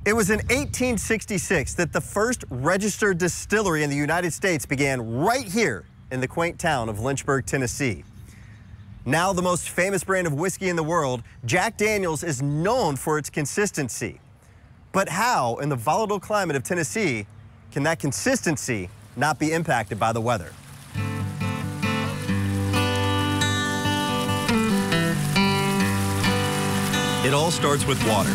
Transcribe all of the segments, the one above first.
It was in 1866 that the first registered distillery in the United States began right here in the quaint town of Lynchburg, Tennessee. Now the most famous brand of whiskey in the world, Jack Daniel's is known for its consistency. But how, in the volatile climate of Tennessee, can that consistency not be impacted by the weather? It all starts with water.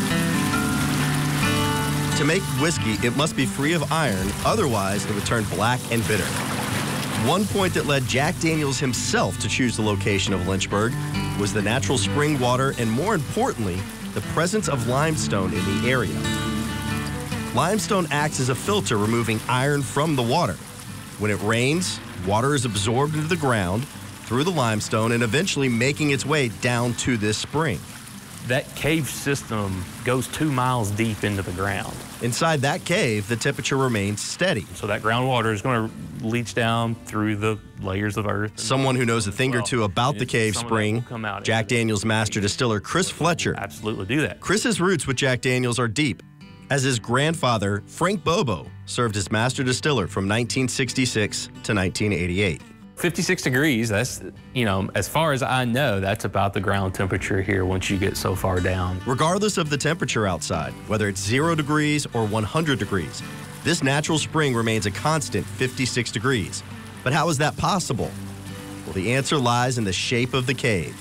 To make whiskey, it must be free of iron, otherwise it would turn black and bitter. One point that led Jack Daniel's himself to choose the location of Lynchburg was the natural spring water and, more importantly, the presence of limestone in the area. Limestone acts as a filter, removing iron from the water. When it rains, water is absorbed into the ground through the limestone and eventually making its way down to this spring. That cave system goes 2 miles deep into the ground. Inside that cave, the temperature remains steady. So that groundwater is going to leach down through the layers of earth. Someone who knows a thing or two about the cave spring, Jack Daniel's master distiller Chris Fletcher. Absolutely do that. Chris's roots with Jack Daniel's are deep, as his grandfather, Frank Bobo, served as master distiller from 1966 to 1988. 56 degrees, that's, you know, as far as I know, that's about the ground temperature here once you get so far down. Regardless of the temperature outside, whether it's 0 degrees or 100 degrees, this natural spring remains a constant 56 degrees. But how is that possible? Well, the answer lies in the shape of the cave.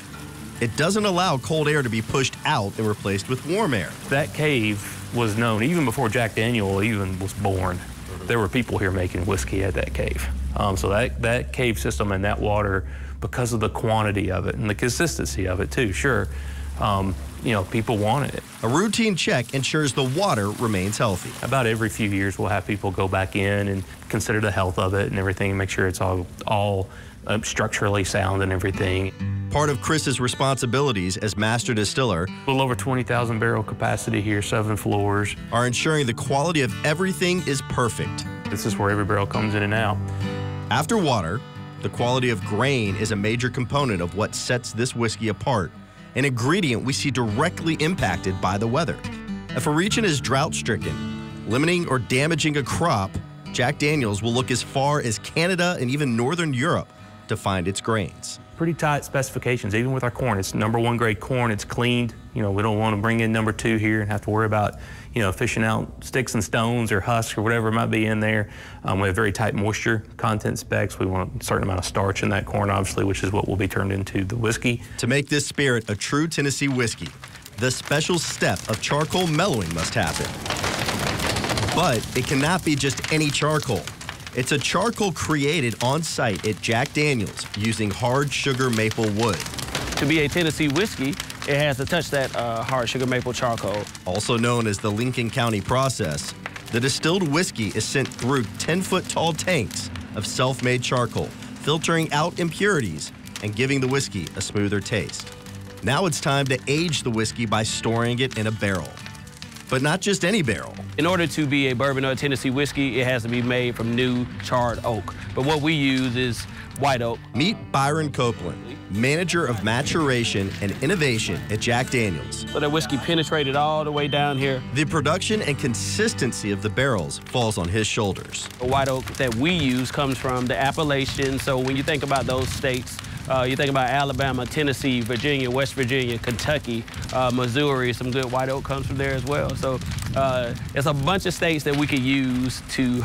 It doesn't allow cold air to be pushed out and replaced with warm air. That cave was known even before Jack Daniel even was born. There were people here making whiskey at that cave. So that cave system and that water, because of the quantity of it and the consistency of it too, sure, you know, people wanted it. A routine check ensures the water remains healthy. About every few years, we'll have people go back in and consider the health of it and everything, and make sure it's all structurally sound and everything. Part of Chris's responsibilities as master distiller, A little over 20,000 barrel capacity here, 7 floors. are ensuring the quality of everything is perfect. This is where every barrel comes in and out. After water, the quality of grain is a major component of what sets this whiskey apart, an ingredient we see directly impacted by the weather. If a region is drought-stricken, limiting or damaging a crop, Jack Daniel's will look as far as Canada and even Northern Europe to find its grains. Pretty tight specifications, even with our corn. It's #1 grade corn, it's cleaned. You know, we don't want to bring in #2 here and have to worry about, you know, fishing out sticks and stones or husks or whatever might be in there. We have very tight moisture content specs. We want a certain amount of starch in that corn, obviously, which is what will be turned into the whiskey. To make this spirit a true Tennessee whiskey, the special step of charcoal mellowing must happen. But it cannot be just any charcoal. It's a charcoal created on site at Jack Daniel's using hard sugar maple wood. To be a Tennessee whiskey, it has to touch that hard sugar maple charcoal. Also known as the Lincoln County process, the distilled whiskey is sent through 10-foot-tall tanks of self-made charcoal, filtering out impurities and giving the whiskey a smoother taste. Now it's time to age the whiskey by storing it in a barrel. But not just any barrel. In order to be a bourbon or a Tennessee whiskey, it has to be made from new charred oak. But what we use is white oak. Meet Byron Copeland, manager of maturation and innovation at Jack Daniel's. So that whiskey penetrated all the way down here. The production and consistency of the barrels falls on his shoulders. The white oak that we use comes from the Appalachians. So when you think about those states, you think about Alabama, Tennessee, Virginia, West Virginia, Kentucky, Missouri, some good white oak comes from there as well. So it's a bunch of states that we could use to,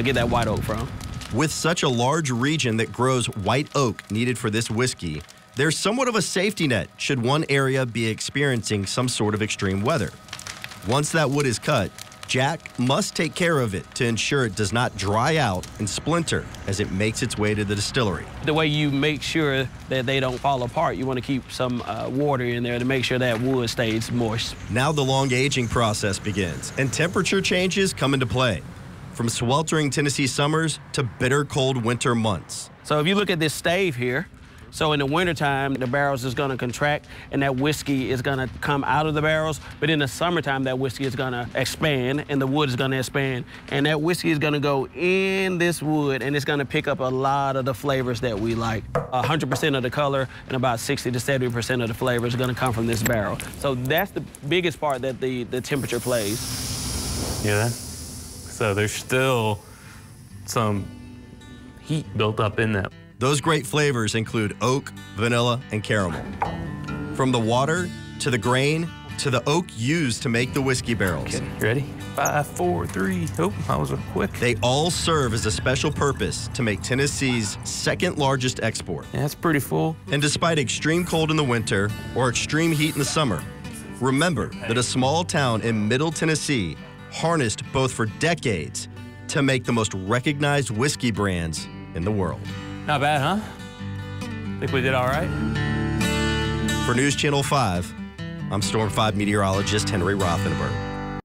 get that white oak from. With such a large region that grows white oak needed for this whiskey, there's somewhat of a safety net should one area be experiencing some sort of extreme weather. Once that wood is cut, Jack must take care of it to ensure it does not dry out and splinter as it makes its way to the distillery. The way you make sure that they don't fall apart, you want to keep some water in there to make sure that wood stays moist. Now the long aging process begins, and temperature changes come into play, from sweltering Tennessee summers to bitter cold winter months. So if you look at this stave here, So in the wintertime, the barrels is gonna contract and that whiskey is gonna come out of the barrels. But in the summertime, that whiskey is gonna expand and the wood is gonna expand. And that whiskey is gonna go in this wood and it's gonna pick up a lot of the flavors that we like. 100% of the color and about 60 to 70% of the flavors are gonna come from this barrel. So that's the biggest part that the temperature plays. Yeah. So there's still some heat built up in that. Those great flavors include oak, vanilla, and caramel. From the water to the grain to the oak used to make the whiskey barrels. Okay, you ready? 5, 4, 3. Oh, I was quick. They all serve as a special purpose to make Tennessee's second largest export. Yeah, that's pretty full. And despite extreme cold in the winter or extreme heat in the summer, remember that a small town in Middle Tennessee harnessed both for decades to make the most recognized whiskey brands in the world. Not bad, huh? Think we did all right? For News Channel 5, I'm Storm 5 meteorologist Henry Rothenberg.